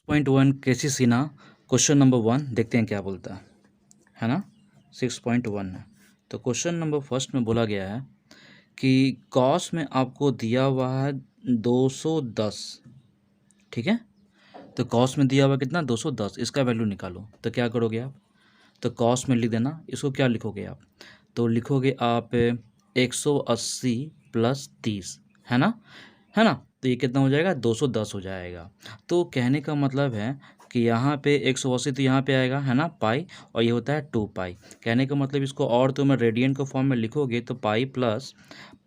6.1 केसी Sinha question number 1 देखते हैं क्या बोलता है ना। 6.1 है तो क्वेश्चन नंबर फर्स्ट में बोला गया है कि कॉस में आपको दिया हुआ है 210। ठीक है, तो कॉस में दिया हुआ कितना 210, इसका वैल्यू निकालो। तो क्या करोगे आप, तो कॉस में लिख देना, इसको क्या लिखोगे आप, तो लिखोगे आप 180 प्लस 30, है ना, है ना। तो ये कितना हो जाएगा 210 हो जाएगा। तो कहने का मतलब है कि यहाँ पे 180 तो यहाँ पे आएगा, है ना, पाई, और ये होता है 2 पाई। कहने का मतलब इसको और तो मैं रेडियन के फॉर्म में लिखोगे तो पाई प्लस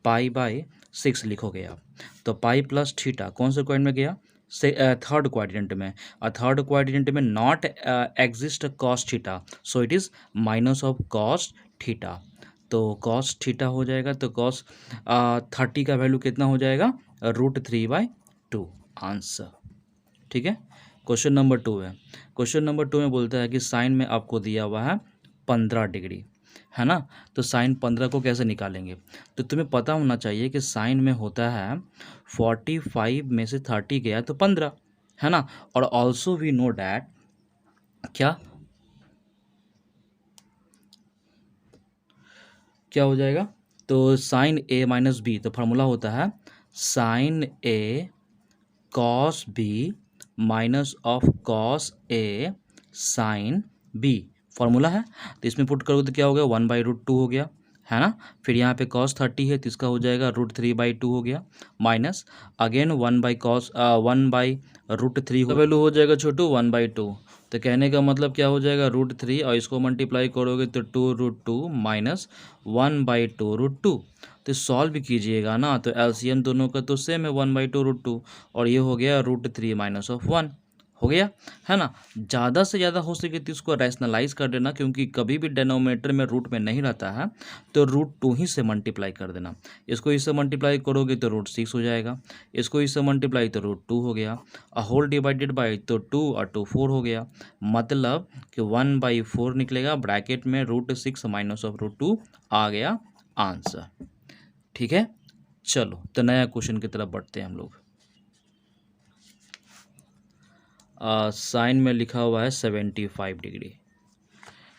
पाई बाय 6 लिखोगे आप। तो पाई प्लस थीटा कौन से क्वाड्रेंट में गया, से थर्ड क्वाड्रेंट में। थर्ड क्वाड्रेंट में not exist cos theta, so it is minus of cos theta. तो कॉस थीटा हो जाएगा, तो कॉस 30 का वैल्यू कितना हो जाएगा, √3/2 आंसर। ठीक है, क्वेश्चन नंबर 2 है। क्वेश्चन नंबर 2 में बोलता है कि साइन में आपको दिया हुआ है 15 डिग्री, है ना। तो साइन 15 को कैसे निकालेंगे, तो तुम्हें पता होना चाहिए कि साइन में होता है 45 में से 30 गया तो 15, है ना। और ऑल्सो वी नो डैट क्या क्या हो जाएगा, तो साइन ए माइनस बी, तो फार्मूला होता है sine A cos B minus of cos A sine B, formula है। तो इसमें पुट करोगे तो क्या हो गया, 1/√2 हो गया, है ना। फिर यहाँ पे कॉस 30 है तो इसका हो जाएगा √3/2 हो गया, माइनस अगेन 1/√3 का वैल्यू हो जाएगा छोटू 1/2। तो कहने का मतलब क्या हो जाएगा, √3 और इसको मल्टीप्लाई करोगे तो 2√2 माइनस 1/2√2। तो सॉल्व कीजिएगा ना, तो एलसीएम दोनों का तो सेम है 1/2√2, और ये हो गया √3 माइनस ऑफ 1 हो गया, है ना। ज़्यादा से ज़्यादा हो सके तो इसको रैशनलाइज कर देना, क्योंकि कभी भी डिनोमिनेटर में रूट में नहीं रहता है तो √2 ही से मल्टीप्लाई कर देना। इसको इससे मल्टीप्लाई करोगे तो √6 हो जाएगा, इसको इससे मल्टीप्लाई तो √2 हो गया, होल डिवाइडेड बाई तो 2 और 2 4 हो गया, मतलब कि 1/4 निकलेगा, ब्रैकेट में √6 माइनस ऑफ √2 आ गया आंसर। ठीक है, चलो तो नया क्वेश्चन की तरफ बढ़ते हैं हम लोग। साइन में लिखा हुआ है 75 डिग्री,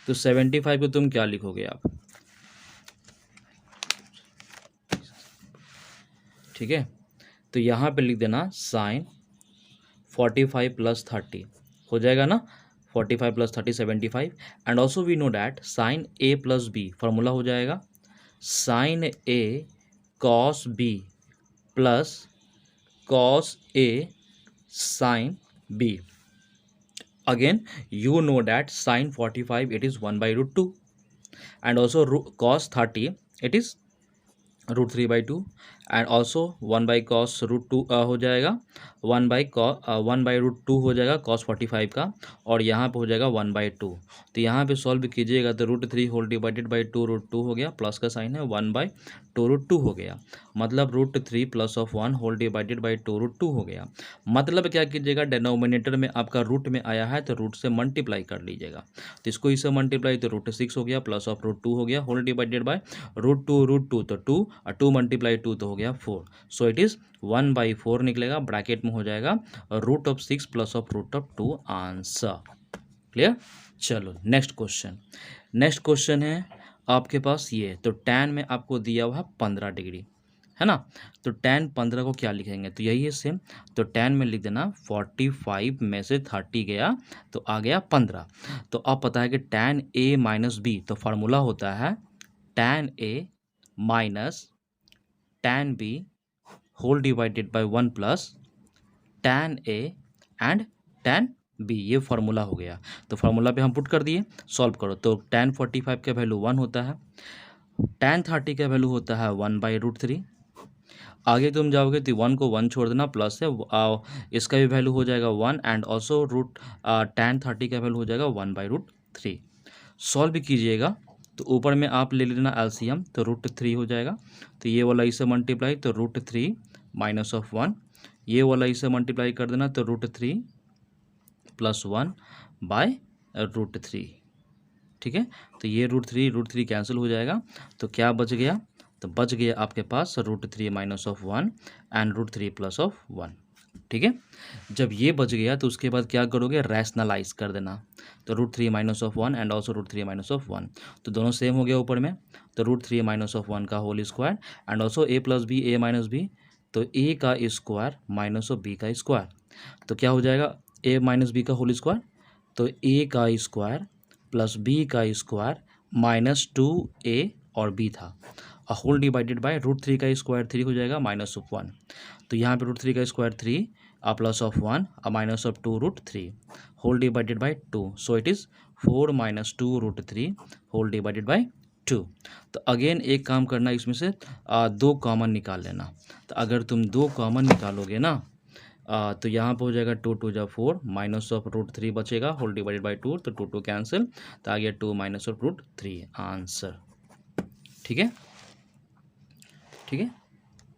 तो 75 को तुम क्या लिखोगे आप, ठीक है। तो यहाँ पे लिख देना साइन 45 प्लस 30 हो जाएगा ना, 45 plus 30 75। And also we know that sine A plus B, formula हो जाएगा sine A cos B plus cos A sine B. Again, you know that sin 45 it is 1/√2, and also cos 30 it is √3/2, and also 1/cos √2 हो जाएगा, 1/√2 हो जाएगा cos 45 का, और यहाँ पे हो जाएगा 1/2। तो यहाँ पे सॉल्व कीजिएगा तो √3 होल डिवाइडेड बाई 2√2 हो गया, प्लस का साइन है 1/2√2 हो गया, मतलब √3 plus of 1 whole divided by 2√2 हो गया। मतलब क्या कीजिएगा, डिनोमिनेटर में आपका रूट में आया है तो रूट से मल्टीप्लाई कर लीजिएगा। तो इसको इससे मल्टीप्लाई तो √6 हो गया, प्लस ऑफ √2 हो गया, होल डिवाइडेड बाई √2 तो 2 और 2 मल्टीप्लाई 2 तो हो गया 4। सो इट इज़ 1/4 निकलेगा, ब्रैकेट में हो जाएगा √6 प्लस ऑफ √2 आंसर। क्लियर, चलो नेक्स्ट क्वेश्चन। नेक्स्ट क्वेश्चन है आपके पास ये, तो tan में आपको दिया हुआ है 15 डिग्री, है ना। तो tan 15 को क्या लिखेंगे, तो यही है सेम। तो tan में लिख देना 45 में से 30 गया तो आ गया 15। तो अब पता है कि tan a माइनस बी, तो फार्मूला होता है tan a minus tan b whole divided by 1 plus tan a and tan b, ये फार्मूला हो गया। तो फार्मूला पे हम पुट कर दिए, सॉल्व करो तो tan 45 का वैल्यू 1 होता है, tan 30 का वैल्यू होता है 1/√3। आगे तुम जाओगे तो 1 को 1 छोड़ देना, प्लस है इसका भी वैल्यू हो जाएगा 1, एंड ऑल्सो tan 30 का वैल्यू हो जाएगा 1/√3। सॉल्व कीजिएगा तो ऊपर में आप ले लेना एलसीएम, तो √3 हो जाएगा, तो ये वाला इसे मल्टीप्लाई तो √3 माइनस ऑफ 1, ये वाला इसे मल्टीप्लाई कर देना तो √3 प्लस 1 बाय √3। ठीक है, तो ये √3 कैंसिल हो जाएगा, तो क्या बच गया, तो बच गया आपके पास √3 minus of 1 and √3 plus of 1 ठीक है। जब ये बच गया तो उसके बाद क्या करोगे, रैशनलाइज कर देना। तो √3 minus of 1 and also √3 minus of 1, तो दोनों सेम हो गया ऊपर में। तो √3 माइनस ऑफ 1 का whole square and also a plus B a minus B, तो a का स्क्वायर माइनस ऑफ b का स्क्वायर, तो क्या हो जाएगा a माइनस बी का होल स्क्वायर, तो a का स्क्वायर प्लस b का स्क्वायर माइनस 2a और b था, होल डिवाइडेड बाय √3 का स्क्वायर 3 हो जाएगा माइनस ऑफ 1, तो यहाँ पे √3 का square 3 plus of 1 minus of 2√3 whole divided by 2, so it is 4 minus 2√3 whole divided by 2। तो अगेन एक काम करना, इसमें से दो कॉमन निकाल लेना। तो अगर तुम दो कॉमन निकालोगे ना तो यहाँ पर हो जाएगा 2 2 जा 4 माइनस ऑफ √3 बचेगा होल डिवाइडेड बाय 2, तो 2 2 कैंसिल, तो आ गया 2 माइनस ऑफ √3 आंसर। ठीक है, ठीक है,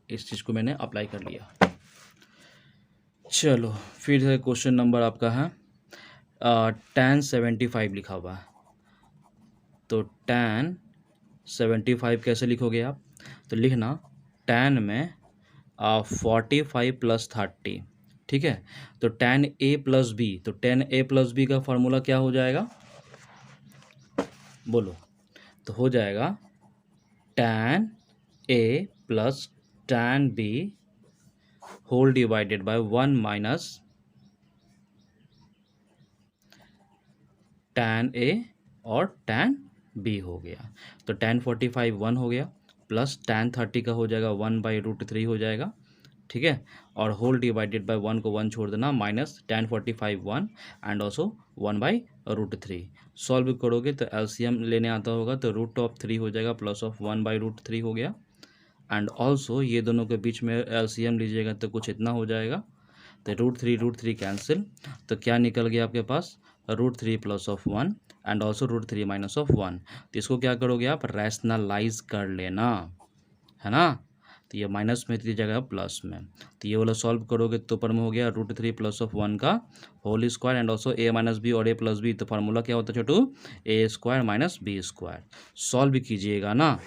इस चीज़ को मैंने अप्लाई कर लिया। चलो फिर क्वेश्चन नंबर आपका है tan 75 लिखा हुआ है, तो tan 75 कैसे लिखोगे आप, तो लिखना tan में 45 प्लस 30, ठीक है। तो tan a प्लस बी, तो tan a प्लस बी का फॉर्मूला क्या हो जाएगा, बोलो, तो हो जाएगा tan a plus tan b whole divided by 1 minus tan a और tan b हो गया। तो tan 45 1 हो गया, प्लस tan 30 का हो जाएगा 1 बाई √3 हो जाएगा, ठीक है। और होल डिवाइडेड बाय 1 को 1 छोड़ देना, minus tan 45 1 and also 1 by √3। Solve करोगे तो एलसीएम लेने आता होगा, तो √3 हो जाएगा प्लस ऑफ 1 बाई √3 हो गया, एंड ऑल्सो ये दोनों के बीच में एलसीएम लीजिएगा तो कुछ इतना हो जाएगा, तो √3 कैंसिल, तो क्या निकल गया आपके पास, √3 plus of 1 and also √3 minus of 1। तो इसको क्या करोगे आप, रैशनलाइज कर लेना, है ना। तो ये माइनस में थी जगह प्लस में, तो ये वाला सॉल्व करोगे तो ऊपर में हो गया √3 प्लस ऑफ 1 का whole square and also a minus B और a प्लस बी, तो फार्मूला क्या होता है Chhotu, a square minus B square. Solve कीजिएगा ना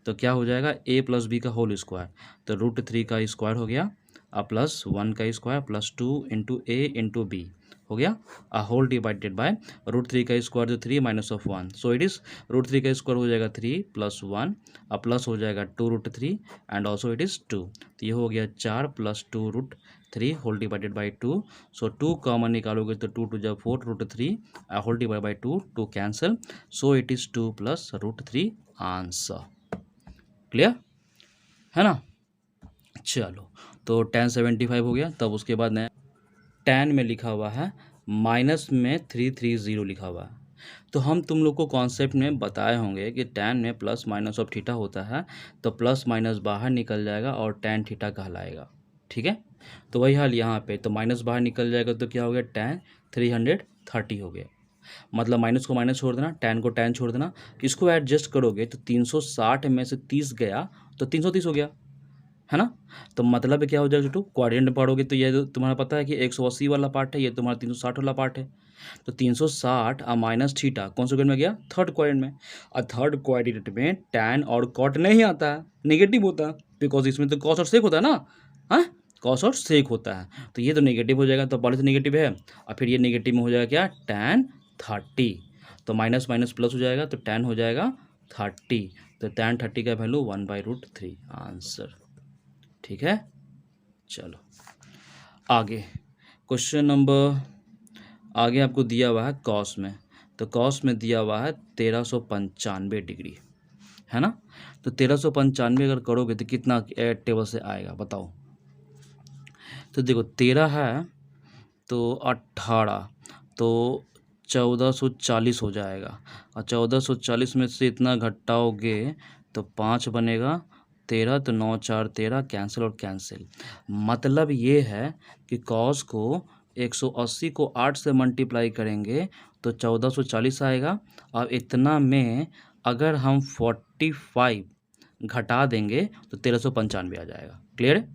तो क्या हो जाएगा, a प्लस बी का होल स्क्वायर, तो √3 का स्क्वायर हो गया प्लस 1 का square plus 2 into a into B हो गया, होल डिवाइडेड बाय √3 का स्क्वायर तो 3 minus of 1, so it is √3 का स्क्वायर हो जाएगा 3 प्लस 1 प्लस हो जाएगा 2√3 एंड ऑल्सो इट इज़ 2, तो ये हो गया 4 plus 2√3 whole divided by 2, so 2 common निकालोगे तो 2 2 जा 4 √3 whole divide by 2 2 cancel, so it is 2 plus √3 answer. Clear है ना। चलो तो tan 75 हो गया, तब उसके बाद नया tan में लिखा हुआ है माइनस में 330 लिखा हुआ है। तो हम तुम लोग को कॉन्सेप्ट में बताए होंगे कि tan में प्लस माइनस ऑफ थीटा होता है, तो प्लस माइनस बाहर निकल जाएगा और tan थीटा कहलाएगा, ठीक है। तो वही हाल यहाँ पे, तो माइनस बाहर निकल जाएगा तो क्या हो गया, tan 330 हो गया, मतलब माइनस को माइनस छोड़ देना, tan को tan छोड़ देना, इसको एडजस्ट करोगे तो 360 में से 30 गया तो 330 हो गया, है ना। तो मतलब क्या हो जाएगा टू, क्वाड्रेंट में पढ़ोगे तो ये तुम्हारा पता है कि 180 वाला पार्ट है, ये तुम्हारा 360 वाला पार्ट है, तो 360 माइनस थीटा कौन से क्वाड्रेंट में गया, थर्ड क्वाड्रेंट में, और थर्ड क्वाड्रेंट में टैन और कॉट नहीं आता है, नेगेटिव होता है, बिकॉज इसमें तो कॉस और सेक होता है ना, हाँ कॉस और सेक होता है, तो ये तो नेगेटिव हो जाएगा, तो पहले तो नेगेटिव है और फिर ये नेगेटिव में हो जाएगा क्या, tan 30, तो माइनस माइनस प्लस हो जाएगा तो tan हो जाएगा 30, तो tan 30 का वैल्यू 1 बाई √3 आंसर, ठीक है। चलो आगे क्वेश्चन नंबर, आगे आपको दिया हुआ है कॉस में, तो कॉस में दिया हुआ है 1395 डिग्री, है ना। तो 1395 अगर करोगे तो कितना टेबल से आएगा बताओ। तो देखो 13 है तो 18, तो 1440 हो जाएगा, और 1440 में से इतना घटाओगे तो 5 बनेगा, 13 तो 9 4 13 कैंसिल और कैंसिल, मतलब ये है कि कॉस को 180 को 8 से मल्टीप्लाई करेंगे तो 1440 आएगा, और इतना में अगर हम 45 घटा देंगे तो 1395 आ जाएगा। क्लियर है।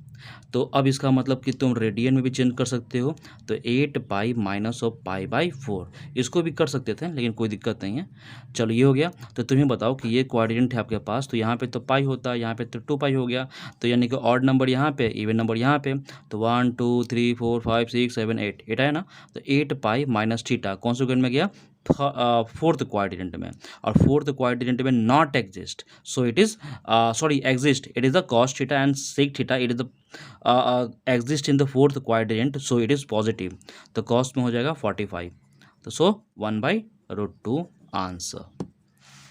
तो अब इसका मतलब कि तुम रेडियन में भी चेंज कर सकते हो, तो 8 pi minus of pi by 4 इसको भी कर सकते थे, लेकिन कोई दिक्कत नहीं है। चलो ये हो गया। तो तुम्हें बताओ कि ये कोऑर्डिनेट है आपके पास, तो यहाँ पे तो पाई होता है, यहाँ पे तो 2 पाई हो गया, तो यानी कि ऑड नंबर यहाँ पे, इवन नंबर यहाँ पे, तो 1 2 3 4 5 6 7 8 8 है ना, तो 8 पाई माइनस थीटा कौन से में गया, फोर्थ क्वाड्रेंट में, और फोर्थ क्वाड्रेंट में not exist, so it is sorry exist, it is the cos theta and sec theta, it is the exist in the fourth quadrant, so it is positive, तो cos में हो जाएगा 45, तो सो 1/√2 answer.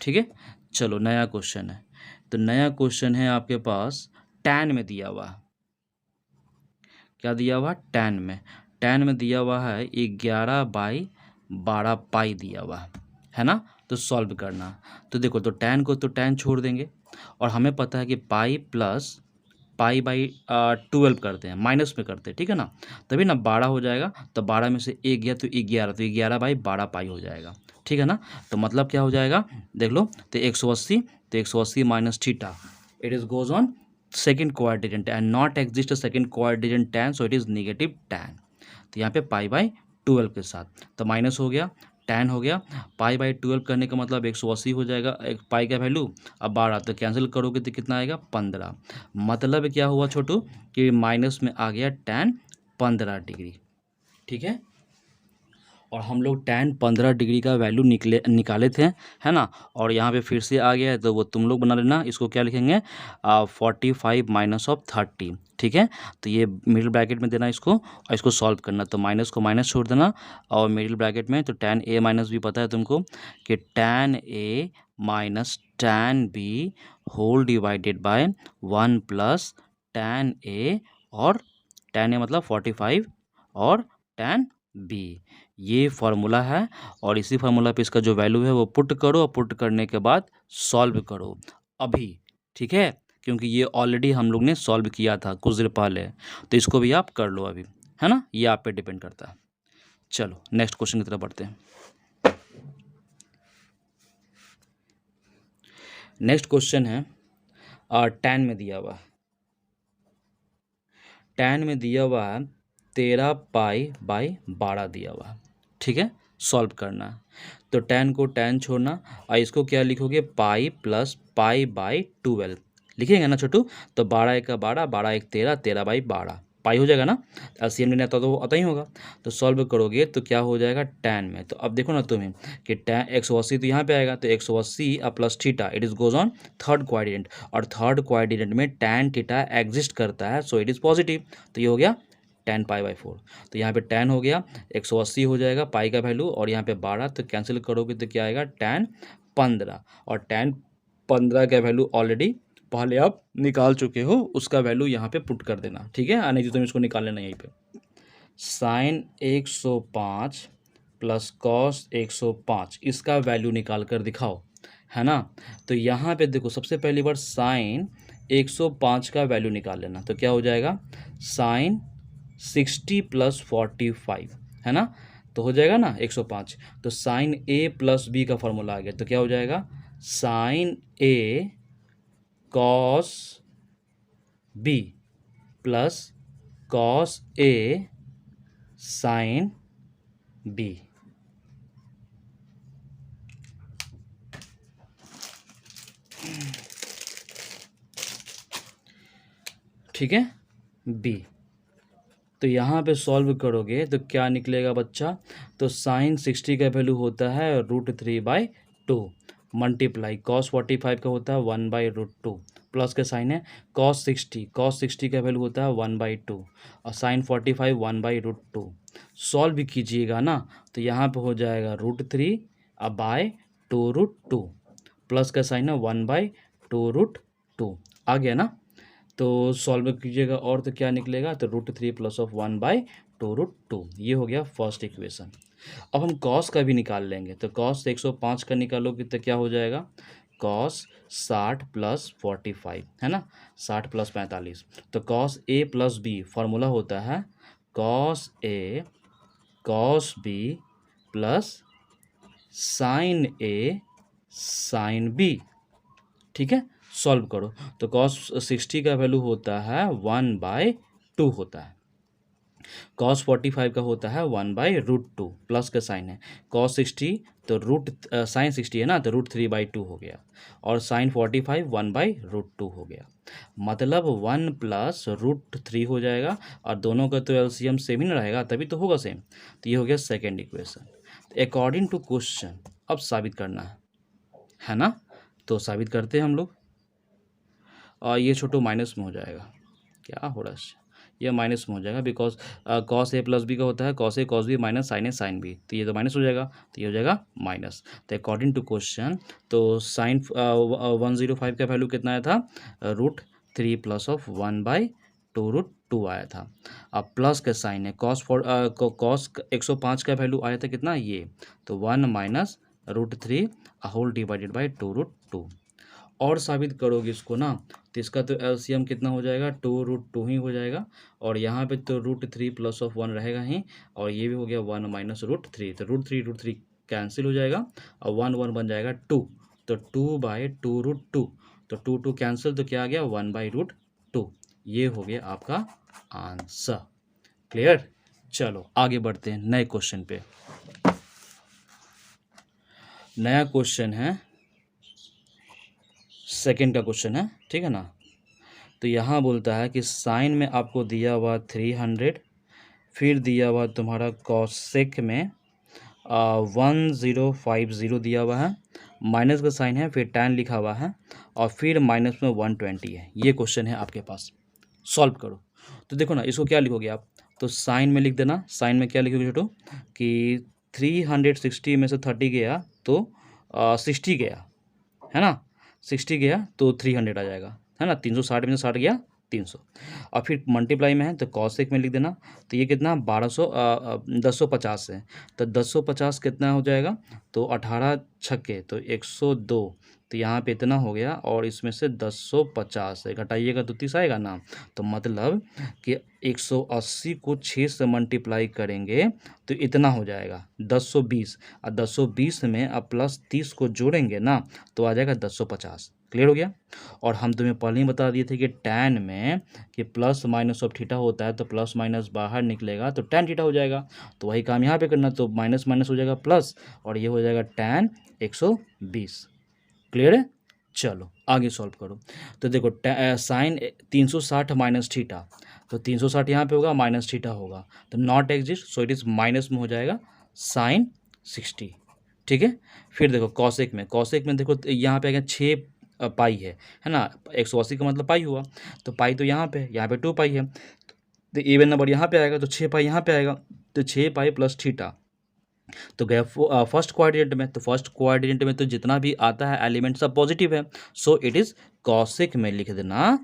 ठीक है, चलो नया क्वेश्चन है। तो नया क्वेश्चन है आपके पास टैन में दिया हुआ, क्या दिया हुआ, टैन में, टैन में दिया हुआ है 11/12 पाई दिया हुआ है ना, तो सॉल्व करना। तो देखो, तो टैन को तो टैन छोड़ देंगे, और हमें पता है कि पाई प्लस पाई बाई 12 करते हैं, माइनस में करते हैं, ठीक है ना, तभी ना 12 हो जाएगा, तो 12 में से 1 गया तो 11, तो 11/12 पाई हो जाएगा, ठीक है ना। तो मतलब क्या हो जाएगा, देख लो, तो 180, तो 180 minus theta, it is goes on second coordinate and not exist second coordinate tan, so it is negative tan, तो यहाँ पे पाई बाई 12 के साथ, तो माइनस हो गया, टैन हो गया, पाई बाई 12 करने का मतलब 180 हो जाएगा, एक पाई का वैल्यू, अब 12, तो कैंसिल करोगे तो कितना आएगा, 15, मतलब क्या हुआ छोटू, कि माइनस में आ गया टैन 15 डिग्री, ठीक है। और हम लोग टैन 15 डिग्री का वैल्यू निकाले थे, है ना, और यहाँ पे फिर से आ गया है, तो वो तुम लोग बना लेना, इसको क्या लिखेंगे, 45 माइनस ऑफ 30, ठीक है। तो ये मिडिल ब्रैकेट में देना इसको, और इसको सॉल्व करना, तो माइनस को माइनस छोड़ देना, और मिडिल ब्रैकेट में, तो टैन ए माइनस भी पता है तुमको, कि tan A minus tan B whole divided by 1 plus tan A, और टैन ए मतलब 45, और टैन बी, ये फार्मूला है, और इसी फार्मूला पे इसका जो वैल्यू है वो पुट करो, और पुट करने के बाद सॉल्व करो अभी, ठीक है, क्योंकि ये ऑलरेडी हम लोग ने सॉल्व किया था कुछ देर पहले, तो इसको भी आप कर लो अभी, है ना, ये आप पे डिपेंड करता है। चलो नेक्स्ट क्वेश्चन की तरफ बढ़ते हैं। नेक्स्ट क्वेश्चन है टैन में दिया हुआ, टैन में दिया हुआ है 13 पाई बाई 12 दिया हुआ है, ठीक है, सॉल्व करना है। तो टैन को टैन छोड़ना, और इसको क्या लिखोगे, पाई प्लस पाई बाई 12 लिखेंगे ना छोटू, तो 12 एक का 12, 12 एक 13, 13/12 पाई हो जाएगा ना, एलसीएम लेना आता तो वो आता ही होगा। तो सॉल्व करोगे तो क्या हो जाएगा टैन में, तो अब देखो ना तुम्हें कि टैन 180 तो यहाँ पे आएगा, तो 180 plus theta, it is goes on third quadrant, और थर्ड क्वाड्रेंट में टैन थीटा एग्जिस्ट करता है, सो इट इज़ पॉजिटिव, तो ये हो गया टैन पाई बाई 4, तो यहाँ पे टैन हो गया 180 हो जाएगा पाई का वैल्यू, और यहाँ पे 12, तो कैंसिल करोगे तो क्या आएगा टैन 15, और टैन 15 का वैल्यू ऑलरेडी पहले आप निकाल चुके हो, उसका वैल्यू यहाँ पे पुट कर देना, ठीक है, नहीं तो तुम इसको निकाल लेना यहीं पे, साइन 105 प्लस कॉस 105 इसका वैल्यू निकाल कर दिखाओ, है ना। तो यहाँ पे देखो, सबसे पहली बार साइन 105 का वैल्यू निकाल लेना, तो क्या हो जाएगा, साइन 60 प्लस 45, है ना, तो हो जाएगा ना 105, तो साइन ए प्लस बी का फॉर्मूला आ गया, तो क्या हो जाएगा, sine A cos B plus cos A sine B, ठीक है, बी। तो यहाँ पे सॉल्व करोगे तो क्या निकलेगा बच्चा, तो साइन 60 का वैल्यू होता है √3/2, मल्टीप्लाई कॉस 45 का होता है 1/√2, प्लस का साइन है, कॉस 60 का वैल्यू होता है 1/2, और साइन 45 1/√2, सॉल्व भी कीजिएगा ना, तो यहाँ पे हो जाएगा √3/2√2, प्लस का साइन है 1/2√2, आ गया ना। तो सॉल्व कीजिएगा, और तो क्या निकलेगा, तो √3 प्लस ऑफ 1/2√2, ये हो गया फर्स्ट इक्वेशन। अब हम कॉस का भी निकाल लेंगे, तो कॉस 105 का निकालोगे तो क्या हो जाएगा, कॉस 60 प्लस 45, है ना, 60 प्लस 45, तो cos A plus B formula होता है cos A cos B plus sign A sine B, ठीक है, सॉल्व करो। तो cos 60 का वैल्यू होता है 1/2 होता है। cos 45 का होता है 1/√2, प्लस का साइन है। cos 60 तो साइन 60 है ना, तो √3/2 हो गया। और साइन 45 1/√2 हो गया। मतलब 1 प्लस √3 हो जाएगा। और दोनों का तो एलसीएम सेम ही ना रहेगा, तभी तो होगा सेम। तो ये हो गया second equation. According to question अब साबित करना है ना। तो साबित करते हैं हम लोग। और ये छोटो माइनस में हो जाएगा, क्या हो रहा है, ये माइनस में हो जाएगा। Because cos A plus B का होता है cos A cos B minus sine A sine B, तो ये तो माइनस हो जाएगा, तो ये हो जाएगा माइनस। तो अकॉर्डिंग टू क्वेश्चन तो साइन 105 का वैल्यू कितना आया था, √3 प्लस ऑफ 1/2√2 आया था। अब प्लस का साइन है, कॉस 105 का वैल्यू आया था कितना, ये तो 1 माइनस √3 होल डिवाइडेड बाई 2√2। और साबित करोगे इसको ना, तो इसका तो एलसीएम कितना हो जाएगा, 2√2 ही हो जाएगा। और यहाँ पे तो √3 प्लस ऑफ 1 रहेगा ही, और ये भी हो गया 1 माइनस √3, तो √3 कैंसिल हो जाएगा और 1 1 बन जाएगा 2, तो 2/2√2, तो 2 कैंसिल, तो क्या आ गया 1/√2। ये हो गया आपका आंसर। क्लियर। चलो आगे बढ़ते हैं नए क्वेश्चन पे। नया क्वेश्चन है, सेकंड का क्वेश्चन है, ठीक है ना। तो यहाँ बोलता है कि साइन में आपको दिया हुआ 300, फिर दिया हुआ तुम्हारा कॉसेक में 1050 दिया हुआ है, माइनस का साइन है, फिर tan लिखा हुआ है, और फिर माइनस में 120 है। ये क्वेश्चन है आपके पास, सॉल्व करो। तो देखो ना, इसको क्या लिखोगे आप, तो साइन में लिख देना। साइन में क्या लिखोगे छोटो, कि 360 में से 30 गया तो 60 गया, है ना, 60 गया तो 300 आ जाएगा, है ना। 360 में से 60 गया 300। और फिर मल्टीप्लाई में है तो कॉसेक में लिख देना। तो ये कितना 1050 है, तो 1050 कितना हो जाएगा, तो 18 छक्के तो 102, तो यहाँ पे इतना हो गया। और इसमें से 1050 है घटाइएगा तो 30 आएगा ना। तो मतलब कि 180 को 6 से मल्टीप्लाई करेंगे तो इतना हो जाएगा 1020, और 1020 में अब प्लस 30 को जोड़ेंगे ना तो आ जाएगा 1050। क्लियर हो गया। और हम तुम्हें पहले ही बता दिए थे कि टैन में कि प्लस माइनस ऑफ थीटा होता है, तो प्लस माइनस बाहर निकलेगा तो टैन थीटा हो जाएगा। तो वही काम यहाँ पे करना, तो माइनस माइनस हो जाएगा प्लस, और ये हो जाएगा टैन 120। क्लियर है। चलो आगे सॉल्व करो। तो देखो साइन 360 माइनस थीटा, तो 360 यहाँ पे होगा, माइनस थीटा होगा, तो not exist, so it is minus में हो जाएगा साइन 60। ठीक है। फिर देखो कॉसेक में देखो यहाँ पे आएगा 6 पाई है ना। 180 का मतलब पाई हुआ, तो पाई तो यहाँ पे 2 पाई है, तो इवन नंबर यहाँ पे आएगा, तो 6 पाई यहाँ पे आएगा, तो 6 पाई प्लस थीटा तो गया फर्स्ट क्वाड्रेंट में। तो फर्स्ट क्वाड्रेंट में तो जितना भी आता है एलिमेंट सब पॉजिटिव है, सो इट इज़ कॉसेक में लिख देना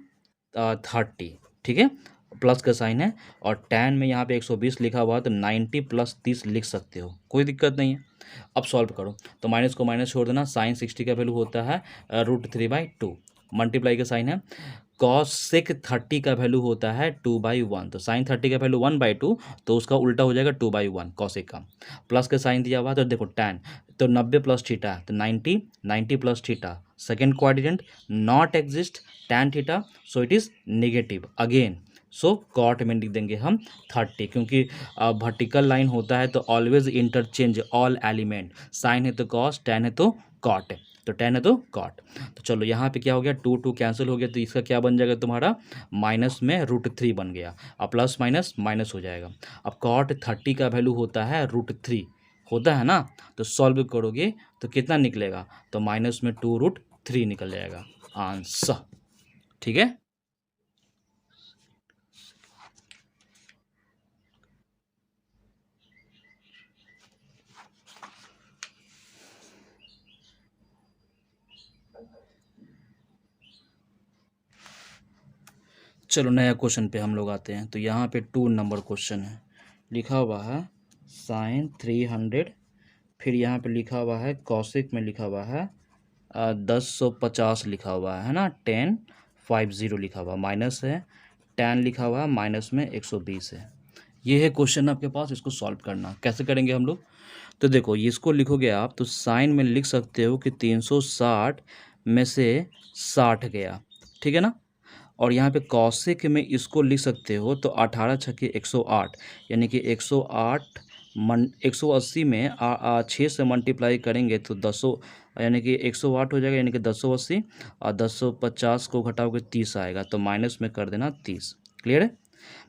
30। ठीक है, प्लस का साइन है। और टैन में यहाँ पे 120 लिखा हुआ है, तो 90 प्लस 30 लिख सकते हो, कोई दिक्कत नहीं है। अब सॉल्व करो, तो माइनस को माइनस छोड़ देना। साइन 60 का वैल्यू होता है √3/2, मल्टीप्लाई का साइन है। कॉसेक 30 का वैल्यू होता है 2/1, तो साइन 30 का वैल्यू 1/2, तो उसका उल्टा हो जाएगा 2/1 कॉसेक का। प्लस का साइन दिया हुआ, तो देखो टैन तो 90 प्लस थीटा, तो 90 plus theta, second quadrant not exist tan theta, so it is negative again, so cot में लिख देंगे हम 30, क्योंकि वर्टिकल लाइन होता है तो always interchange all element, sine है तो कॉस, टैन है तो कॉट, तो टैन है तो कॉट। तो चलो यहाँ पे क्या हो गया, 2 कैंसिल हो गया, तो इसका क्या बन जाएगा तुम्हारा, माइनस में √3 बन गया, अब प्लस माइनस माइनस हो जाएगा। अब कॉट 30 का वैल्यू होता है √3 होता है ना, तो सॉल्व करोगे तो कितना निकलेगा, तो माइनस में 2√3 निकल जाएगा आंसर। ठीक है। चलो नया क्वेश्चन पे हम लोग आते हैं। तो यहाँ पे 2 नंबर क्वेश्चन है, लिखा हुआ है साइन 300, फिर यहाँ पे लिखा हुआ है कॉसेक में लिखा हुआ है 1050 लिखा हुआ है ना, 1050 लिखा हुआ, माइनस है, टैन लिखा हुआ है, माइनस में 120 है। ये है क्वेश्चन आपके पास, इसको सॉल्व करना कैसे करेंगे हम लोग। तो देखो इसको लिखोगे आप, तो साइन में लिख सकते हो कि 360 में से 60 गया, ठीक है ना। और यहाँ पे कौशिक में इसको लिख सकते हो तो 18 छक्के 108, यानी कि 108 180 में 6 से मल्टीप्लाई करेंगे तो 10, यानी कि 108 हो जाएगा, यानी कि 1080 और 1050 को घटाओगे 30 आएगा, तो माइनस में कर देना 30। क्लियर है।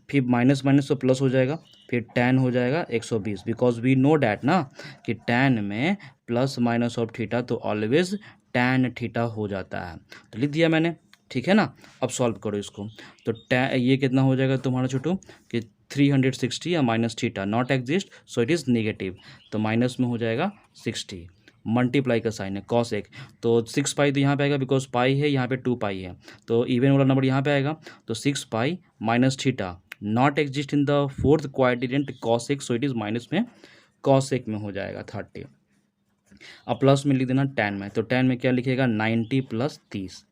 फिर माइनस माइनस तो प्लस हो जाएगा, फिर tan हो जाएगा 120, बिकॉज वी नो डैट ना कि tan में प्लस माइनस ऑफ थीटा तो ऑलवेज tan थीटा हो जाता है, तो लिख दिया मैंने, ठीक है ना। अब सॉल्व करो इसको, तो ये कितना हो जाएगा तुम्हारा छोटू कि 360 या minus theta naught exist, so it is negative, तो माइनस में हो जाएगा 60, मल्टीप्लाई का साइन है कॉस एक, तो 6 पाई तो यहाँ पे आएगा, बिकॉज पाई है यहाँ पे 2 पाई है, तो इवन वाला नंबर यहाँ पे आएगा, तो 6 पाई minus theta naught exist in the fourth quadrant cos एक, सो इट इज़ माइनस में कॉस एक में हो जाएगा 30। अब प्लस में लिख देना tan में, तो tan में क्या लिखेगा 90 प्लस 30,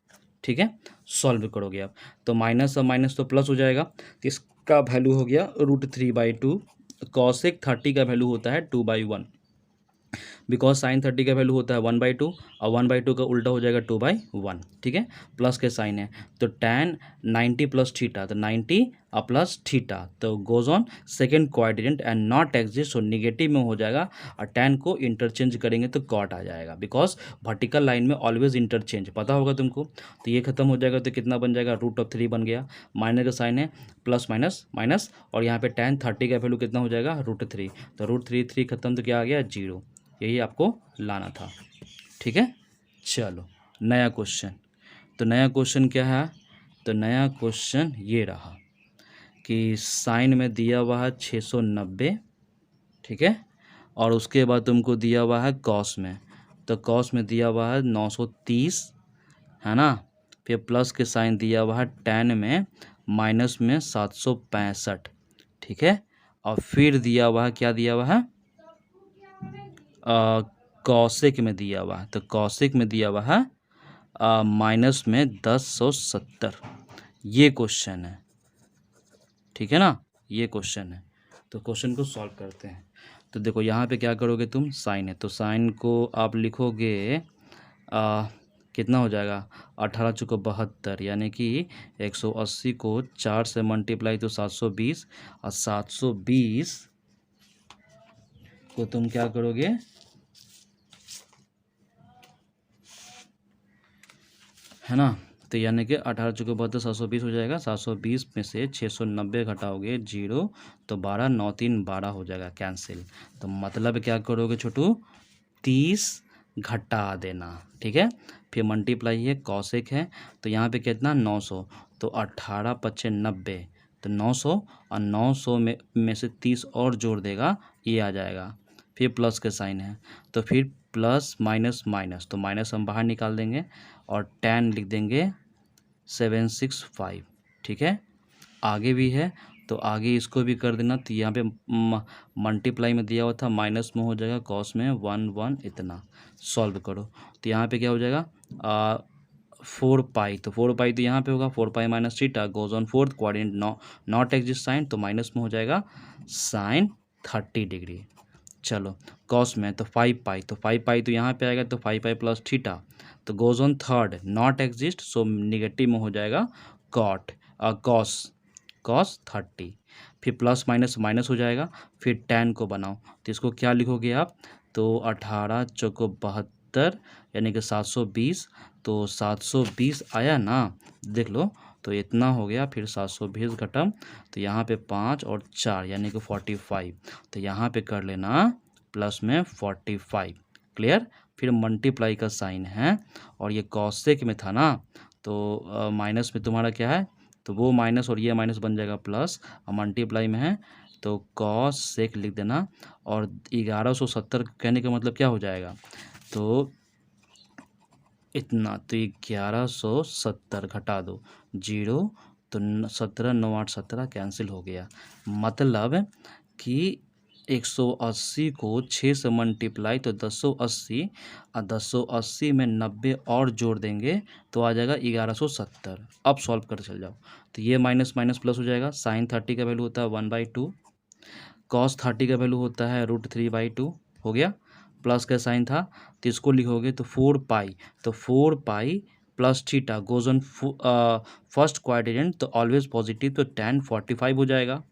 ठीक है। सॉल्व करोगे आप तो माइनस और माइनस तो प्लस हो जाएगा, तो इसका वैल्यू हो गया √3/2, कॉस एक 30 का वैल्यू होता है 2/1, बिकॉज साइन 30 का वैल्यू होता है 1/2 और 1/2 का उल्टा हो जाएगा 2/1, ठीक है। प्लस के साइन है तो tan 90 प्लस थीटा, तो 90 और प्लस थीटा तो goes on second quadrant and not exist, so negative में हो जाएगा, और tan को इंटरचेंज करेंगे तो कॉट आ जाएगा, बिकॉज वर्टिकल लाइन में ऑलवेज इंटरचेंज पता होगा तुमको। तो ये खत्म हो जाएगा तो कितना बन जाएगा √3 बन गया, माइनस का साइन है प्लस माइनस माइनस, और यहाँ पे tan 30 का वैल्यू कितना हो जाएगा √3, तो √3 खत्म तो क्या आ गया 0, यही आपको लाना था, ठीक है। चलो नया क्वेश्चन, तो नया क्वेश्चन क्या है, तो नया क्वेश्चन ये रहा कि साइन में दिया हुआ है 690, ठीक है, और उसके बाद तुमको दिया हुआ है कॉस में, तो कॉस में दिया हुआ है 930, है ना। फिर प्लस के साइन दिया हुआ है tan में माइनस में 765, ठीक है, और फिर दिया हुआ है क्या दिया हुआ है कौशिक में दिया हुआ है, तो कौशिक में दिया हुआ है माइनस में 1070, ये क्वेश्चन है, ठीक है ना, ये क्वेश्चन है। तो क्वेश्चन को सॉल्व करते हैं, तो देखो यहाँ पे क्या करोगे तुम, साइन है तो साइन को आप लिखोगे कितना हो जाएगा 18 चौको 72, यानी कि 180 को 4 से मल्टीप्लाई तो 720, और 720 को तुम क्या करोगे, है ना, तो यानी कि 18 चौके 72 720 हो जाएगा, 720 में से 690 घटाओगे 0, तो 12 9 3 12 हो जाएगा कैंसिल, तो मतलब क्या करोगे छोटू 30 घटा देना, ठीक है। फिर मल्टीप्लाई है कॉसेक है, तो यहाँ पे कितना 900, तो 18 पच्चे 90, तो 900 और 900 में से 30 और जोड़ देगा, ये आ जाएगा। फिर प्लस के साइन है, तो फिर प्लस माइनस माइनस, तो माइनस हम बाहर निकाल देंगे और tan लिख देंगे 765, ठीक है। आगे भी है तो आगे इसको भी कर देना, तो यहाँ पे मल्टीप्लाई में दिया हुआ था, माइनस में हो जाएगा कॉस में 1 इतना, सॉल्व करो तो यहाँ पे क्या हो जाएगा 4 पाई, तो 4 पाई तो यहाँ पे होगा 4 pi minus theta goes on fourth quadrant not exist sine, तो माइनस में हो जाएगा साइन 30 डिग्री। चलो कॉस में तो 5 पाई, तो 5 पाई तो यहाँ पे आएगा, तो 5 पाई प्लस थीटा तो goes on third not exist, so negative में हो जाएगा कॉट कॉस 30, फिर प्लस माइनस माइनस हो जाएगा, फिर tan को बनाओ, तो इसको क्या लिखोगे आप, तो 18 चौको 72, यानी कि 720, तो 720 आया ना, देख लो तो इतना हो गया, फिर 720 घटम, तो यहाँ पे 5 और 4 यानी कि 45, तो यहाँ पे कर लेना प्लस में 45, क्लियर। फिर मल्टीप्लाई का साइन है, और ये कॉसेक में था ना, तो माइनस में तुम्हारा क्या है, तो वो माइनस और ये माइनस बन जाएगा प्लस, और मल्टीप्लाई में है तो कॉस सेक लिख देना, और 1170 कहने का मतलब क्या हो जाएगा, तो इतना, तो 1170 घटा दो 0, तो 17 9 8 17 कैंसिल हो गया, मतलब कि 180 को 6 से मल्टीप्लाई तो 1080, और 1080 में 90 और जोड़ देंगे तो आ जाएगा 1170। अब सॉल्व कर चल जाओ, तो ये माइनस माइनस प्लस हो जाएगा, साइन 30 का वैल्यू होता है 1/2, कॉस 30 का वैल्यू होता है √3/2, हो गया, प्लस का साइन था, तो इसको लिखोगे तो 4 पाई, तो 4 pi plus theta goes on first quadrant, तो ऑलवेज पॉजिटिव, तो tan 45 हो जाएगा।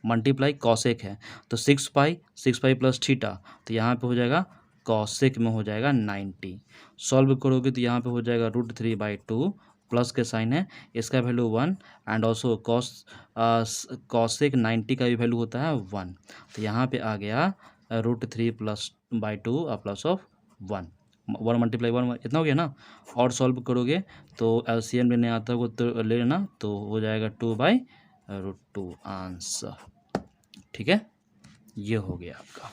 मल्टीप्लाई कॉसेक है तो 6 पाई प्लस थीटा, तो यहाँ पे हो जाएगा कॉसेक में हो जाएगा 90। सॉल्व करोगे तो यहाँ पे हो जाएगा √3/2, प्लस के साइन है, इसका वैल्यू 1, एंड ऑल्सो कॉसेक 90 का भी वैल्यू होता है 1, तो यहाँ पे आ गया √3+/2 प्लस ऑफ 1, 1 मल्टीप्लाई 1 इतना हो गया ना। और सॉल्व करोगे तो एलसीएम लेने आता होगा तो ले लेना, तो हो जाएगा 2/√2 आंसर। ठीक है, ये हो गया आपका।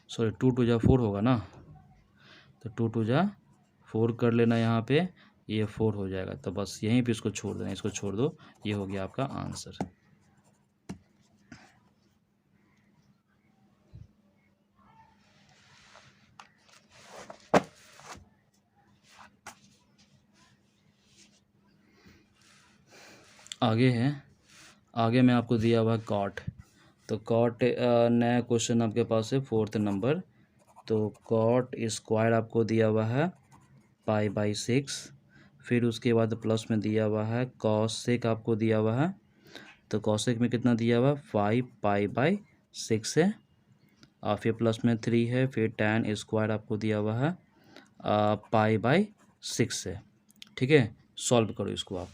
सॉरी 2×2 होगा ना, तो 2×4 कर लेना यहाँ पे, ये 4 हो जाएगा, तो बस यहीं पे इसको छोड़ देना, इसको छोड़ दो, ये हो गया आपका आंसर। आगे है, आगे में आपको दिया हुआ है कॉट, तो कॉट नया क्वेश्चन आपके पास है 4th नंबर। तो कॉट स्क्वायर आपको दिया हुआ है π/6, फिर उसके बाद प्लस में दिया हुआ है कॉसेक आपको दिया हुआ है, तो कॉसेक में कितना दिया हुआ है 5π/6 है, और फिर प्लस में 3 है, फिर tan स्क्वायर आपको दिया हुआ है π/6 है। ठीक है, सॉल्व करो इसको आप,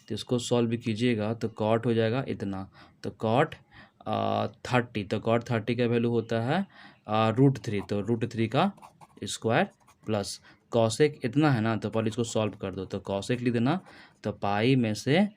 तो इसको सॉल्व कीजिएगा तो कॉट हो जाएगा इतना, तो कॉट 30, तो कॉट 30 का वैल्यू होता है √3, तो √3 का स्क्वायर प्लस कॉसेक इतना है ना, तो पहले इसको सॉल्व कर दो, तो कॉसेक लिख देना, तो पाई में से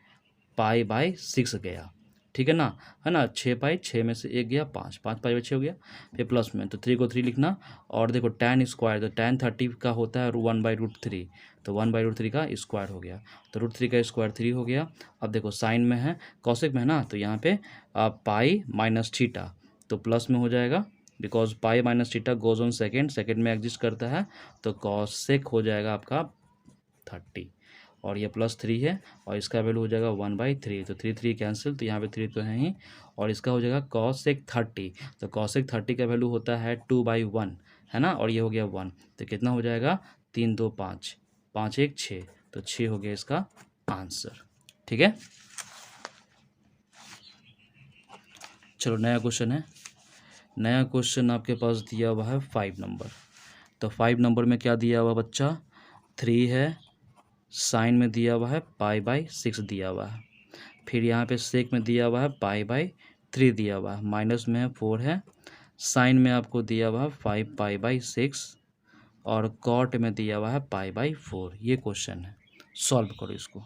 π/6 गया, ठीक है ना 6 पाई, 6 में से 1 गया 5, 5 पाई/6 हो गया, फिर प्लस में तो 3 को 3 लिखना, और देखो tan स्क्वायर, तो tan 30 का होता है 1/√3, तो 1/√3 का स्क्वायर हो गया, तो √3 का स्क्वायर 3 हो गया। अब देखो साइन में है, कॉसेक में है ना, तो यहाँ पे पाई माइनस थीटा, तो प्लस में हो जाएगा, because pi minus theta goes on second, second में एग्जिस्ट करता है, तो कॉसेक हो जाएगा आपका 30, और ये +3 है, और इसका वैल्यू हो जाएगा 1/3, तो 3 कैंसिल, तो यहाँ पे 3 तो है ही, और इसका हो जाएगा कॉसेक 30, तो कॉसेक 30 का वैल्यू होता है 2/1, है ना, और ये हो गया 1, तो कितना हो जाएगा 3 2 5, 5 1 6, तो 6 हो गया इसका आंसर। ठीक है, चलो नया क्वेश्चन है, नया क्वेश्चन आपके पास दिया हुआ है 5 नंबर, तो 5 नंबर में क्या दिया हुआ बच्चा, 3 है, साइन में दिया हुआ है π/6 दिया हुआ है, फिर यहाँ पे सेक में दिया हुआ है π/3 दिया हुआ है, माइनस में है 4 है, साइन में आपको दिया हुआ है 5π/6, और कॉट में दिया हुआ है π/4, ये क्वेश्चन है। सॉल्व करो इसको,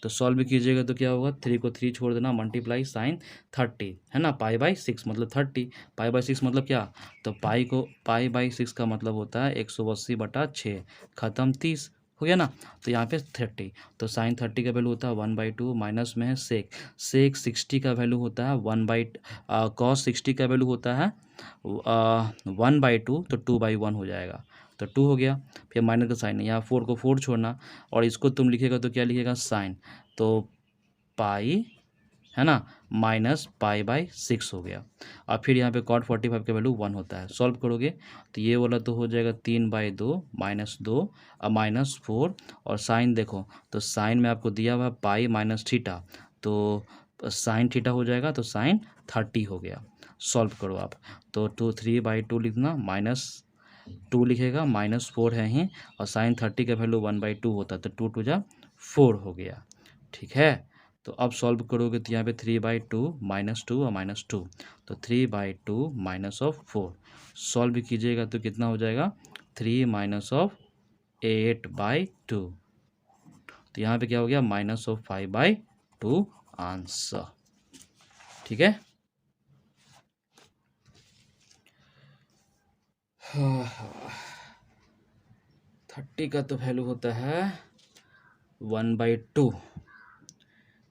तो सॉल्व कीजिएगा तो क्या होगा, 3 को 3 छोड़ देना, मल्टीप्लाई साइन 30, है ना, π/6 मतलब 30, π/6 मतलब क्या, तो पाई को π/6 का मतलब होता है 180/6, ख़त्म 30 हो गया ना, तो यहाँ पे 30, तो साइन 30 का वैल्यू होता है 1/2, माइनस में है सेक 60 का वैल्यू होता है कॉस 60 का वैल्यू होता है 1/2, तो 2/1 हो जाएगा, तो 2 हो गया, फिर माइनस का साइन है, यहाँ 4 को 4 छोड़ना, और इसको तुम लिखेगा तो क्या लिखेगा साइन, तो पाई, है ना, माइनस π/6 हो गया, और फिर यहाँ पे कॉट 45 का वैल्यू 1 होता है, सॉल्व करोगे तो ये वाला तो हो जाएगा 3/2 -2 और -4, और साइन देखो, तो साइन में आपको दिया हुआ पाई माइनस थीटा, तो साइन थीटा हो जाएगा, तो साइन 30 हो गया। सॉल्व करो आप, तो 3/2 लिखना, -2 लिखेगा, -4 है ही, और साइन 30 का वैल्यू 1/2 होता है, तो 2 2 4 हो गया। ठीक है, तो अब सॉल्व करोगे तो यहाँ पे 3/2 -2 और -2, तो 3/2 माइनस ऑफ 4, सॉल्व कीजिएगा तो कितना हो जाएगा 3 माइनस ऑफ 8/2, तो यहाँ पे क्या हो गया -5/2 आंसर। ठीक है, 30 का तो वैल्यू होता है 1/2,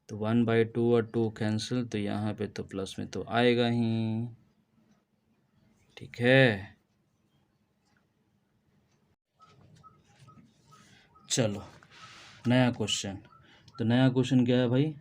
तो 1/2 और 2 कैंसिल, तो यहाँ पे तो प्लस में तो आएगा ही। ठीक है, चलो नया क्वेश्चन। तो नया क्वेश्चन क्या है भाई?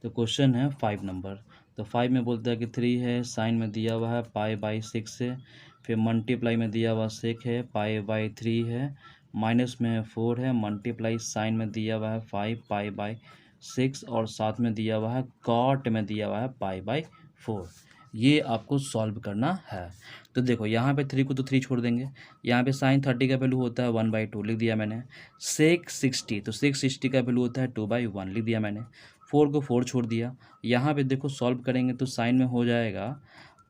तो क्वेश्चन है 5 नंबर। तो 5 में बोलता है कि 3 है, साइन में दिया हुआ है π/6 है, फिर मल्टीप्लाई में दिया हुआ 6 है, π/3 है, माइनस में 4 है, मल्टीप्लाई साइन में दिया हुआ है 5 π/6 और साथ में दिया हुआ है कॉट में दिया हुआ है π/4। ये आपको सॉल्व करना है। तो देखो यहाँ पे 3 को तो 3 छोड़ देंगे, यहाँ पे साइन 30 का वैल्यू होता है 1/2 लिख दिया मैंने। सेक 60 तो सेक 60 का वैल्यू होता है 2/1 लिख दिया मैंने। 4 को 4 छोड़ दिया। यहाँ पे देखो सॉल्व करेंगे तो साइन में हो जाएगा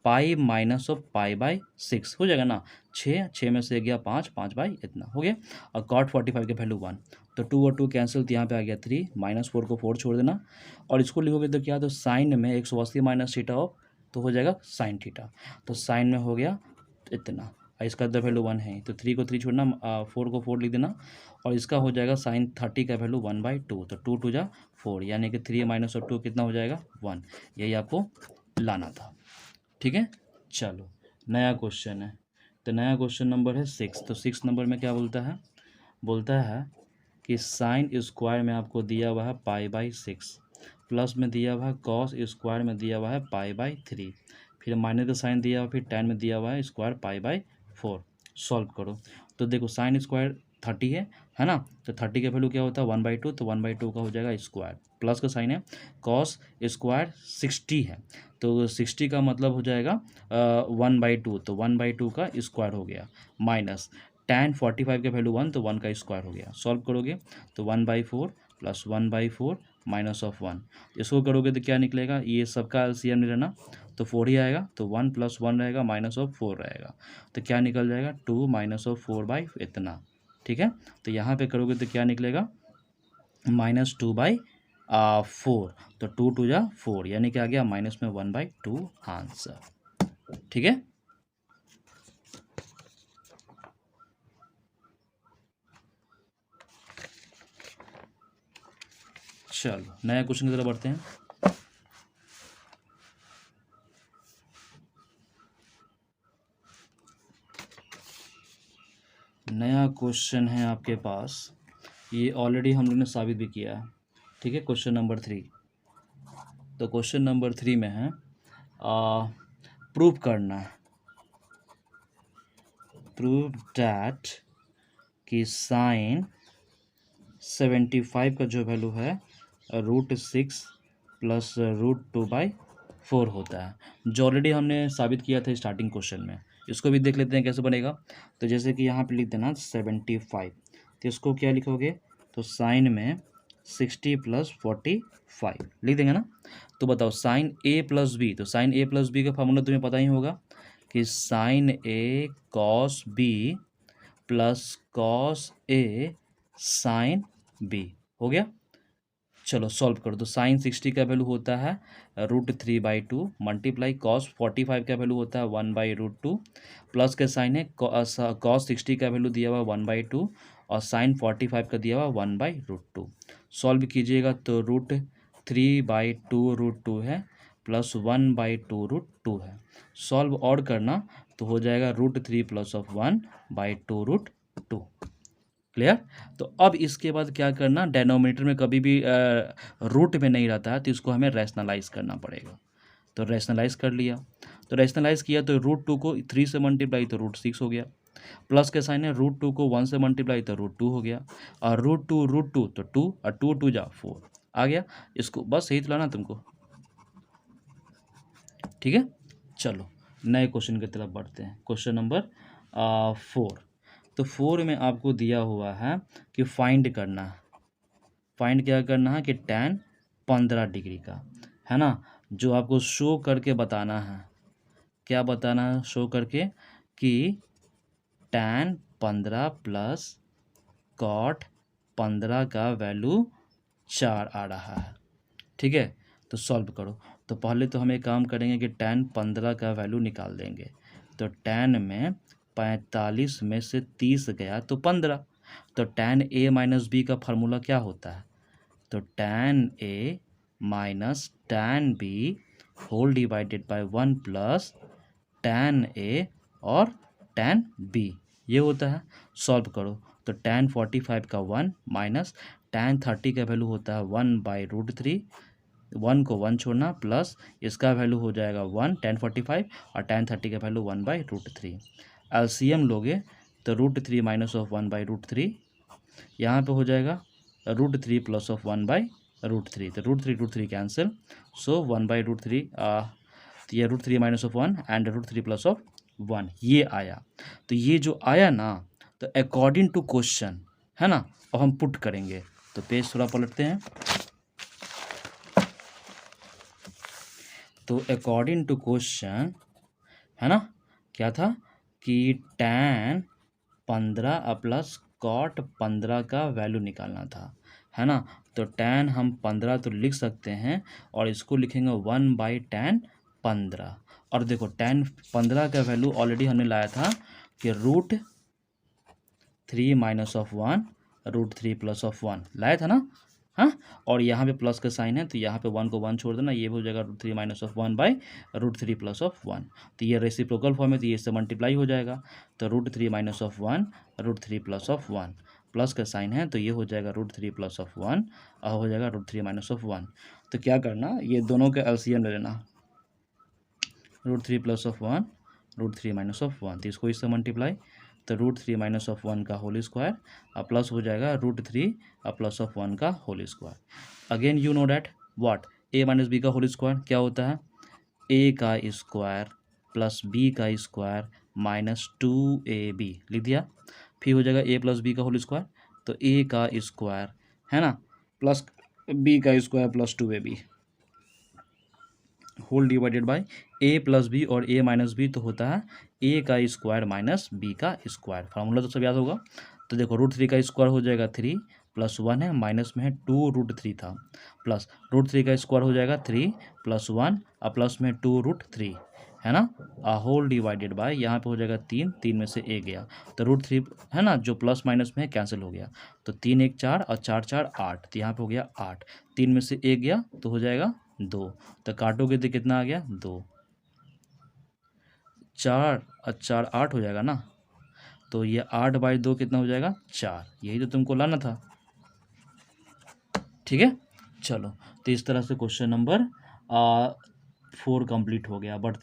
π-π/6 हो जाएगा ना। 6 में से गया 5, 5 इतना हो गया। और कॉट 45 का वैल्यू 1, तो 2 और 2 कैंसिल, तो यहाँ पे आ गया 3, -4 को 4 छोड़ देना और इसको लिखोगे तो क्या, तो साइन में 180 माइनस थीटा ऑफ, तो हो जाएगा साइन थीटा। तो साइन में हो गया इतना और इसका तो वैल्यू 1 है, तो 3 को 3 छोड़ना, 4 को 4 लिख देना और इसका हो जाएगा साइन 30 का वैल्यू 1/2, तो 2 2 जा 4 यानी कि 3 माइनस ऑफ 2 कितना हो जाएगा 1। यही आपको लाना था। ठीक है, चलो नया क्वेश्चन है। तो नया क्वेश्चन नंबर है 6। तो 6 नंबर में क्या बोलता है कि साइन स्क्वायर में आपको दिया हुआ है π/6, प्लस में दिया हुआ है कॉस स्क्वायर में दिया हुआ है π/3, फिर माइनस का साइन दिया हुआ, फिर tan में दिया हुआ है स्क्वायर π/4। सॉल्व करो। तो देखो साइन स्क्वायर 30 है ना, तो 30 का वैल्यू क्या होता है 1/2, तो 1/2 का हो जाएगा स्क्वायर, प्लस का साइन है कॉस स्क्वायर 60 है, तो 60 का मतलब हो जाएगा 1/2, तो 1/2 का स्क्वायर हो गया, माइनस tan 45 का वैल्यू 1, तो 1 का स्क्वायर हो गया। सॉल्व करोगे तो 1/4 प्लस 1/4 माइनस ऑफ 1, इसको करोगे तो क्या निकलेगा, ये सबका एलसीएम नहीं रहना तो 4 ही आएगा, तो 1 + 1 रहेगा माइनस ऑफ 4 रहेगा, तो क्या निकल जाएगा 2 माइनस ऑफ 4 इतना। ठीक है, तो यहाँ पे करोगे तो क्या निकलेगा -2/4, तो 2 2 जा 4 यानी कि आ गया माइनस में 1/2 आंसर। ठीक है, चलो नया क्वेश्चन की तरफ बढ़ते हैं। नया क्वेश्चन है आपके पास, ये ऑलरेडी हम लोग ने साबित भी किया है। ठीक है, क्वेश्चन नंबर 3। तो क्वेश्चन नंबर 3 में है प्रूव करना है, प्रूव डैट कि साइन 75 का जो वैल्यू है √6 प्लस √2/4 होता है, जो ऑलरेडी हमने साबित किया था स्टार्टिंग क्वेश्चन में। इसको भी देख लेते हैं कैसे बनेगा। तो जैसे कि यहाँ पे लिख देना 75, तो इसको क्या लिखोगे, तो साइन में 60 + 45 लिख देंगे ना। तो बताओ साइन A + B, तो साइन A + B का फॉर्मूला तुम्हें पता ही होगा कि sine A cos B plus cos A sine B हो गया। चलो सॉल्व कर दो। साइन 60 का वैल्यू होता है √3/2 मल्टीप्लाई कॉस 45 का वैल्यू होता है 1/√2, प्लस के साइन है कॉस 60 का वैल्यू दिया हुआ 1/2 और साइन 45 का दिया हुआ 1/√2। सॉल्व कीजिएगा तो √3/2√2 है प्लस 1/2√2 है। सॉल्व और करना तो हो जाएगा √3 प्लस ऑफ 1/2√2। क्लियर। तो अब इसके बाद क्या करना, डेनोमिनेटर में कभी भी रूट में नहीं रहता है तो इसको हमें रैशनलाइज करना पड़ेगा। तो रैशनलाइज कर लिया, तो रैशनलाइज किया तो √2 को 3 से मल्टीप्लाई तो √6 हो गया, प्लस के साइन है √2 को 1 से मल्टीप्लाई तो √2 हो गया, और √2 तो 2 और 2 2 जा 4 आ गया। इसको बस यही तो लाना तुमको। ठीक है, चलो नए क्वेश्चन की तरफ बढ़ते हैं। Question number 4। तो 4 में आपको दिया हुआ है कि फाइंड करना है, फाइंड क्या करना है कि tan 15 डिग्री का है ना, जो आपको शो करके बताना है। क्या बताना है शो करके, कि tan 15 प्लस cot 15 का वैल्यू 4 आ रहा है। ठीक है, तो सॉल्व करो। तो पहले तो हम एक काम करेंगे कि tan 15 का वैल्यू निकाल देंगे। तो tan में 45 में से 30 गया तो 15, तो tan A माइनस B का फार्मूला क्या होता है, तो tan A minus tan B whole divided by 1 plus tan A और tan B ये होता है। सॉल्व करो तो tan 45 का 1 माइनस tan 30 का वैल्यू होता है 1/√3, 1 को 1 छोड़ना, प्लस इसका वैल्यू हो जाएगा 1 tan 45 और tan 30 का वैल्यू 1/√3। एलसीएम लोगे तो √3 माइनस ऑफ 1/√3, यहाँ पे हो जाएगा √3 प्लस ऑफ 1/√3, तो √3 कैंसिल, सो 1/√3, तो ये √3 minus of 1 and √3 plus of 1 ये आया। तो ये जो आया ना, तो अकॉर्डिंग टू क्वेश्चन है ना, अब हम पुट करेंगे। तो पेज थोड़ा पलटते हैं। तो अकॉर्डिंग टू क्वेश्चन है ना, क्या था कि tan 15 प्लस cot 15 का वैल्यू निकालना था, है ना। तो tan हम 15 तो लिख सकते हैं और इसको लिखेंगे 1/tan 15। और देखो tan 15 का वैल्यू ऑलरेडी हमने लाया था कि √3 माइनस ऑफ 1 √3 प्लस ऑफ 1 लाया था ना, हाँ। और यहाँ पे प्लस का साइन है तो यहाँ पे 1 को 1 छोड़ देना, ये हो जाएगा √3 माइनस ऑफ 1/√3 प्लस ऑफ 1। तो ये रेसिप्रोकल फॉर्म है तो ये इससे मल्टीप्लाई हो जाएगा, तो √3 minus of 1 √3 plus of 1, plus का साइन है तो ये हो जाएगा √3 प्लस ऑफ 1 और हो जाएगा √3 माइनस ऑफ 1। तो क्या करना, ये दोनों का एलसीएम ले लेना, √3 प्लस ऑफ 1 √3 माइनस ऑफ 1, तो इसको इससे मल्टीप्लाई, तो √3 माइनस ऑफ 1 का होल स्क्वायर और प्लस हो जाएगा √3 प्लस ऑफ 1 का whole square. Again you know that what a minus B का होल स्क्वायर क्या होता है, a का स्क्वायर प्लस b का स्क्वायर माइनस 2ab लिख दिया। फिर हो जाएगा a प्लस बी का होल स्क्वायर, तो a का स्क्वायर है ना प्लस b का square plus 2ab whole divided by a plus B, और a माइनस बी तो होता है a का स्क्वायर माइनस b का स्क्वायर। फार्मूला तो सब याद होगा। तो देखो √3 का स्क्वायर हो जाएगा 3 प्लस 1 है, माइनस में है 2√3 था, प्लस √3 का स्क्वायर हो जाएगा 3 प्लस 1 और प्लस में 2√3 है ना, होल डिवाइडेड बाय यहाँ पे हो जाएगा 3, 3 में से a गया, तो √3 है ना जो प्लस माइनस में है कैंसिल हो गया, तो 3 1 4 और 4 4 8, तो यहाँ पे हो गया 8, 3 में से a गया तो हो जाएगा 2, तो काटोगे तो कितना आ गया 2, 4 और 4 8 हो जाएगा ना, तो ये 8/2 कितना हो जाएगा 4, यही तो तुमको लाना था। ठीक है, चलो तो इस तरह से क्वेश्चन नंबर 4 कंप्लीट हो गया। बट